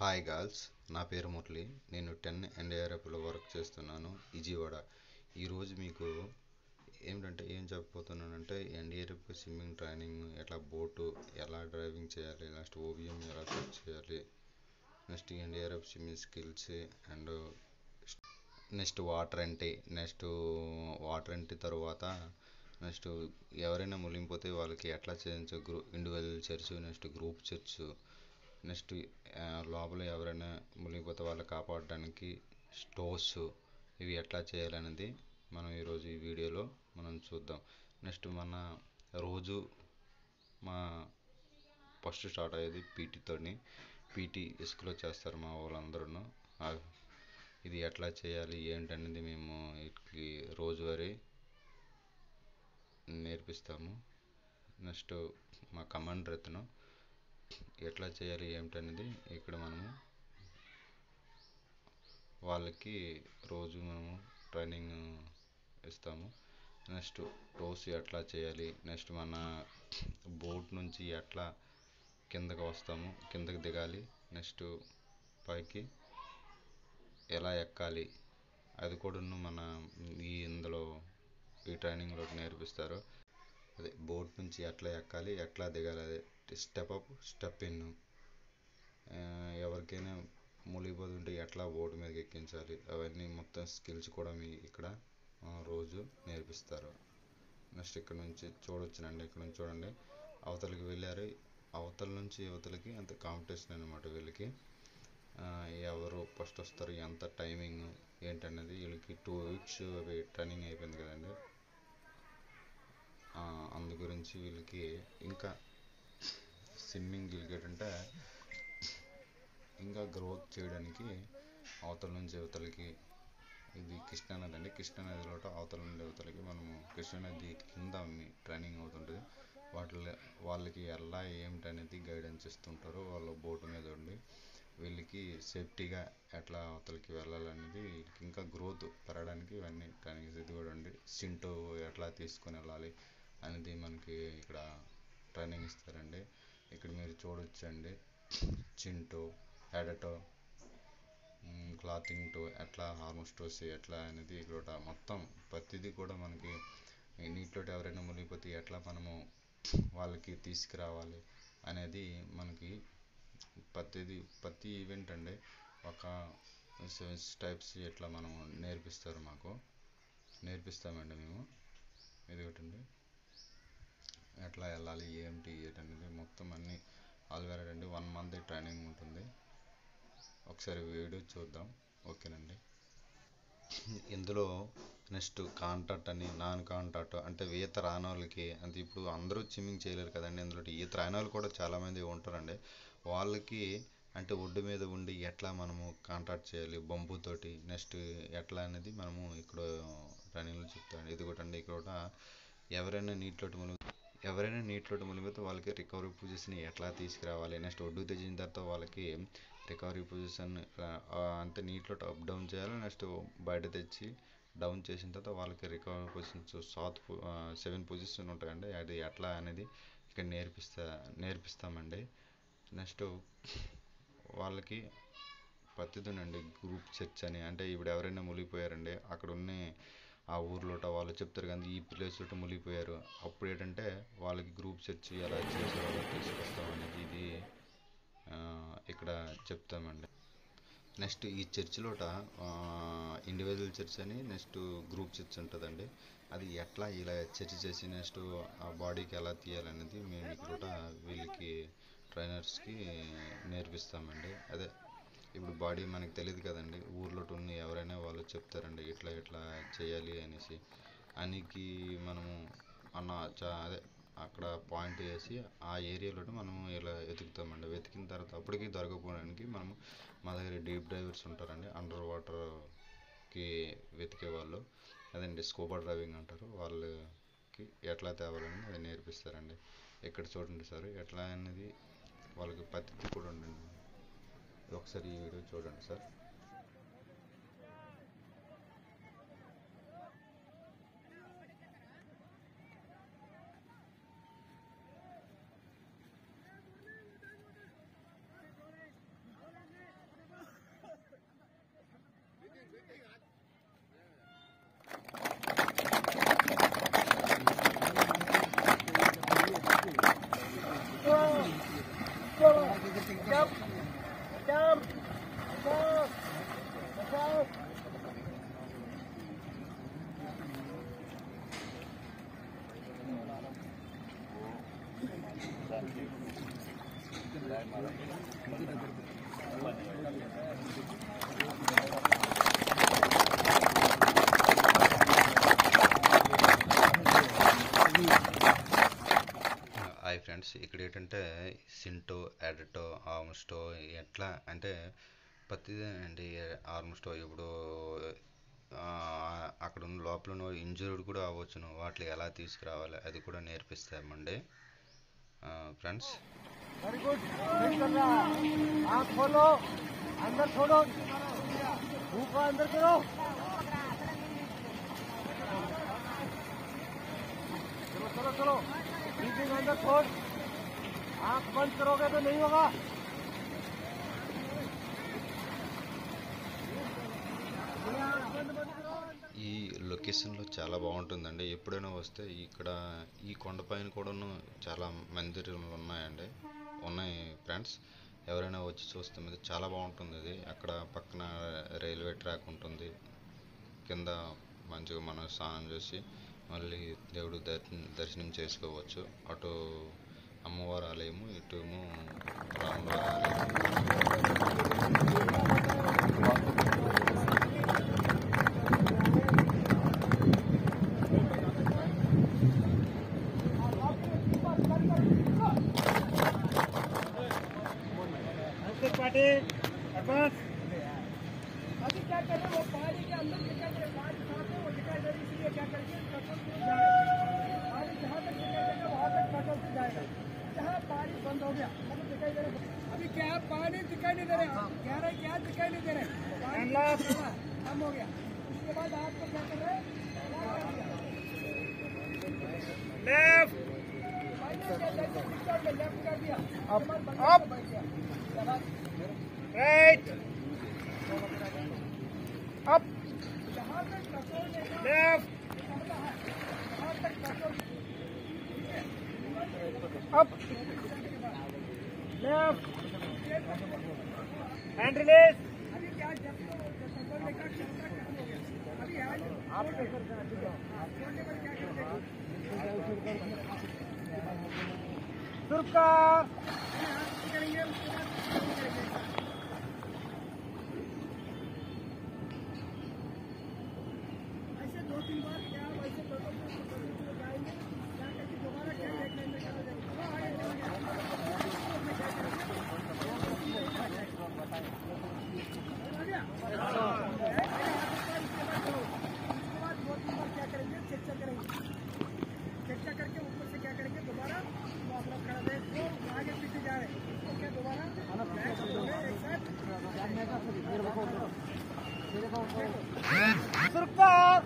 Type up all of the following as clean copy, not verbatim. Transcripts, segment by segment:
Hi girls, నా పేరు మురళి. నేను 10 ఎన్డీఆర్ఎఫ్లో వర్క్ చేస్తున్నాను, విజయవాడ. ఈరోజు మీకు ఏం చెప్పబోతున్నానంటే ఎన్డీఆర్ఎఫ్ స్విమ్మింగ్ ట్రైనింగ్, ఎట్లా బోటు ఎలా డ్రైవింగ్ చేయాలి, నెక్స్ట్ ఓబిఎం ఎలా సెట్ చేయాలి, next NDRF swimming skills and next water entry తర్వాత నెక్స్ట్ ఎవరైనా మునిగిపోతే వాళ్ళకి ఎట్లా చేయించు individual church, next group church, next లోపల ఎవరైనా మునిగిపోతే వాళ్ళు కాపాడడానికి స్టోర్స్, ఇవి ఎట్లా చేయాలనేది మనం ఈరోజు ఈ వీడియోలో మనం చూద్దాం. నెక్స్ట్ మన రోజు మా ఫస్ట్ స్టార్ట్ అయ్యేది పీటీ ఇసుకలో చేస్తారు మా వాళ్ళందరూ. ఇది ఎట్లా చేయాలి ఏంటనేది మేము వీటికి రోజువారీ నేర్పిస్తాము. నెక్స్ట్ మా కమాండర్ ఎత్తును ఎట్లా చేయాలి ఏమిటనేది ఇక్కడ మనము వాళ్ళకి రోజు మనము ట్రైనింగ్ ఇస్తాము. నెక్స్ట్ టోస్ ఎట్లా చేయాలి, నెక్స్ట్ మన బోట్ నుంచి ఎట్లా కిందకి దిగాలి, నెక్స్ట్ పైకి ఎలా ఎక్కాలి, అది కూడా మన ఇందులో ఈ ట్రైనింగ్లో నేర్పిస్తారు. అదే బోట్ నుంచి ఎట్లా ఎక్కాలి, ఎట్లా దిగాలి, అదే స్టెప్ అప్ స్టెప్ ఇన్, ఎవరికైనా మునిగిపోతుంటే ఎట్లా బోటు మీదకి ఎక్కించాలి, అవన్నీ మొత్తం స్కిల్స్ కూడా మీ ఇక్కడ రోజు నేర్పిస్తారు. నెక్స్ట్ ఇక్కడ నుంచి చూడొచ్చునండి, ఇక్కడ నుంచి చూడండి, అవతలకి వెళ్ళారు, అవతల నుంచి యువతలకి అంత కాంపిటీషన్ అనమాట. వీళ్ళకి ఎవరు ఫస్ట్ వస్తారు, ఎంత టైమింగ్ ఏంటన్నది, వీళ్ళకి 2 weeks ట్రైనింగ్ అయిపోయింది కదండి. అందు గురించి వీళ్ళకి ఇంకా స్విమ్మింగ్ ఏంటంటే ఇంకా గ్రోత్ చేయడానికి అవతల నుంచి యువతలకి, ఇది కృష్ణానది అండి, కృష్ణానదిలో అవతల నుండి యువతలకి మనము కృష్ణానది కింద ట్రైనింగ్ అవుతుంటుంది. వాళ్ళకి ఎలా ఏమిటనేది గైడెన్స్ ఇస్తుంటారు. వాళ్ళ బోటు మీద ఉండి వీళ్ళకి సేఫ్టీగా ఎట్లా అవతలకి వెళ్ళాలనేది, వీళ్ళకి ఇంకా గ్రోత్ పెరగడానికి ఇవన్నీ ట్రైనింగ్స్. ఇది కూడా అండి, సింటో ఎట్లా తీసుకొని వెళ్ళాలి అనేది మనకి ఇక్కడ ట్రైనింగ్ ఇస్తారండి. ఇక్కడ మీరు చూడొచ్చండి, చింటో, హెడటో, క్లాతింగ్ టో, ఎట్లా హార్మోస్టోస్ ఎట్లా అనేది ఇక్కడ మొత్తం ప్రతిదీ కూడా మనకి నీటిలో ఎవరైనా మునిగిపోతే ఎట్లా మనము వాళ్ళకి తీసుకురావాలి అనేది మనకి ప్రతి ఈవెంట్ అండి ఒక 7 steps ఎట్లా మనం నేర్పిస్తామండి మేము. ఇది ఒకటండి, ఎట్లా వెళ్ళాలి ఏంటి అనేది మొత్తం అన్నీ ఆల్వేరెడ్ అండి. 1 month ట్రైనింగ్ ఉంటుంది. ఒకసారి వీడియో చూద్దాం, ఓకేనండి. ఇందులో నెక్స్ట్ కాంటాక్ట్ అని, నాన్ కాంటాక్ట్ అంటే ఈత రాని వాళ్ళకి, అంటే ఇప్పుడు అందరూ స్విమ్మింగ్ చేయలేరు కదండి. ఇందులో ఈత రాని వాళ్ళు కూడా చాలామంది ఉంటారండి. వాళ్ళకి అంటే ఒడ్డు మీద ఉండి ఎట్లా మనము కాంటాక్ట్ చేయాలి బంబుతోటి, నెక్స్ట్ ఎట్లా అనేది మనము ఇక్కడ ట్రైనింగ్లో చెప్తాను. ఇది కూడా అండి, ఇక్కడ ఎవరైనా నీటిలోకి మునిగితే వాళ్ళకి రికవరీ పొజిషన్ ఎట్లా తీసుకురావాలి, నెక్స్ట్ ఒడ్డుకు తెచ్చిన తర్వాత వాళ్ళకి రికవరీ పొజిషన్ అంటే నీటిలో అప్ డౌన్ చేయాలి, నెక్స్ట్ బయట తెచ్చి డౌన్ చేసిన తర్వాత వాళ్ళకి రికవరీ పొజిషన్స్ 7 పొజిషన్ ఉంటాయండి. అది ఎట్లా అనేది ఇక్కడ నేర్పిస్తామండి. నెక్స్ట్ వాళ్ళకి ప్రతిదినండి గ్రూప్ చర్చ్ అని, అంటే ఇప్పుడు ఎవరైనా మునిగిపోయారండి, అక్కడ ఉన్న ఆ ఊర్లో వాళ్ళు చెప్తారు కానీ ఈ ప్లేస్ తోటి మునిగిపోయారు, అప్పుడు ఏంటంటే వాళ్ళకి గ్రూప్ చర్చ్ ఎలా చేసేవాళ్ళో తీసుకొస్తామనేది ఇది ఇక్కడ చెప్తామండి. నెక్స్ట్ ఈ చర్చిలో ఇండివిజువల్ చర్చ్ అని, నెక్స్ట్ గ్రూప్ చర్చ్ ఉంటుందండి. అది ఎట్లా ఇలా చర్చ్ చేసి నెక్స్ట్ ఆ బాడీకి ఎలా తీయాలనేది మేము ఇక్కడ వీళ్ళకి ట్రైనర్స్కి నేర్పిస్తామండి. అదే ఇప్పుడు బాడీ మనకి తెలియదు కదండి, ఊర్లో ఉన్న ఎవరైనా వాళ్ళు చెప్తారండి ఇట్లా చేయాలి అనేసి. అనికి మనము అదే అక్కడ పాయింట్ వేసి ఆ ఏరియాలో మనము ఇలా వెతుకుతామండి. వెతికిన తర్వాత అప్పటికి దొరకపోవడానికి మనము మా దగ్గర డీప్ డైవర్స్ ఉంటారండి, అండర్ వాటర్కి వెతికే వాళ్ళు, అదండి స్కూబా డ్రైవింగ్ అంటారు. వాళ్ళకి ఎట్లా తేవాలని అది నేర్పిస్తారండి. ఇక్కడ చూడండి సార్, ఎట్లా అనేది వాళ్ళకి పద్ధతి కూడా ఉండండి. ఒకసారి ఈ వీడియో చూడండి సార్. ఎట్లా అంటే ప్రతిదేనండి. ఆల్మోస్ట్ ఇప్పుడు అక్కడ ఉన్న లోపల ఇంజూర్డ్ కూడా అవ్వచ్చును, వాటిని ఎలా తీసుకురావాలి అది కూడా నేర్పిస్తామండి ఫ్రెండ్స్. वेरी गुड, ठीक कर रहा है। आँख खोलो, अंदर छोड़ो, मुंह को अंदर करो। चलो चलो चलो, ब्रीथिंग अंदर छोड़, आँख बंद करोगे तो नहीं होगा। ఈ లొకేషన్లో చాలా బాగుంటుందండి. ఎప్పుడైనా వస్తే ఇక్కడ ఈ కొండపైన కూడాను చాలా మందిరాలు ఉన్నాయి ఫ్రెండ్స్. ఎవరైనా వచ్చి చూస్తే మీద చాలా బాగుంటుంది. అది అక్కడ పక్కన రైల్వే ట్రాక్ ఉంటుంది. కింద మంచిగా మనం స్నానం చేసి మళ్ళీ దేవుడు దర్శనం చేసుకోవచ్చు. అటు అమ్మవారి ఆలయము, ఇటు ఏమో రాములవారి ఆలయం. अभी क्या करें, वो पहाड़ी के अंदर निकल रहे, पहाड़ी साफ है, वो दिखाई दे रही, इसलिए क्या करेंगे, पेट्रोल से पहाड़ी जहाँ तक दिखाई देगा वहाँ तक पेट्रोल से जाएगा। जहाँ पहाड़ी बंद हो गया अभी दिखाई दे रहा, अभी क्या पानी दिखाई नहीं दे रहे, गहराई क्या दिखाई नहीं दे रहे, कम हो गया। उसके बाद आपको क्या कर रहे हैं, लेफ्ट कर दिया, right up, left up, left hand release. अभी क्या सुरकार ऐसे 2-3 बार क्या वैसे जाएंगे, क्या करके दोबारा क्या देखने में क्या करेंगे, चर्चा करेंगे, चर्चा करके ऊपर से क्या करेंगे, दोबारा खड़ा दे आगे पीछे जा रहे तो क्या दोबारा सरकार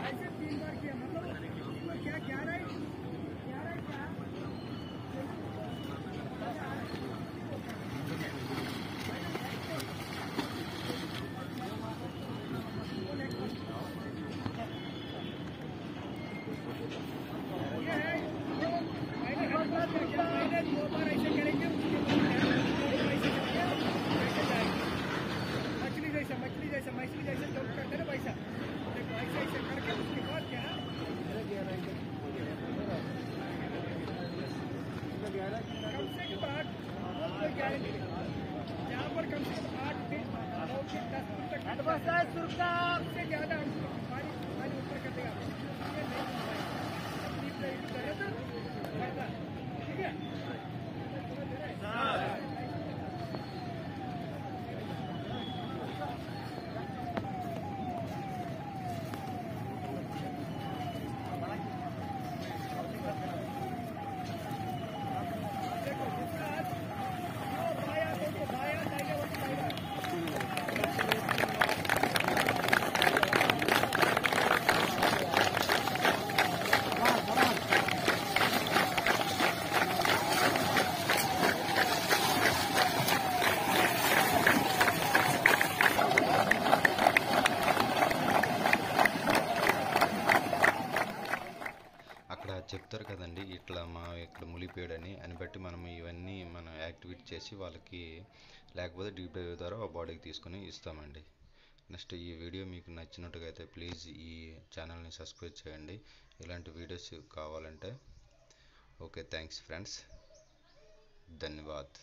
ऐसे 3 बार किया, मतलब क्या 11 क्या मछली जैसे जब करते ना वैसा ऐसे ऐसे करके उसके बाद क्या कम से कम 8 कोई गारंटी नहीं, यहाँ पर कम से कम 8 फीट 9 फीट 10 फीट तक से ज़्यादा पानी ऊपर कर देगा। ठीक है, చెప్తారు కదండి, ఇట్లా ఇక్కడ మునిగిపోయాడని, అని బట్టి మనం ఇవన్నీ మనం యాక్టివేట్ చేసి వాళ్ళకి, లేకపోతే డీప్ డైవ్ ద్వారా ఆ బాడీకి తీసుకొని ఇస్తామండి. నెక్స్ట్ ఈ వీడియో మీకు నచ్చినట్టుగా అయితే ప్లీజ్ ఈ ఛానల్ని సబ్స్క్రైబ్ చేయండి ఇలాంటి వీడియోస్ కావాలంటే. Okay, thanks friends, ధన్యవాద్.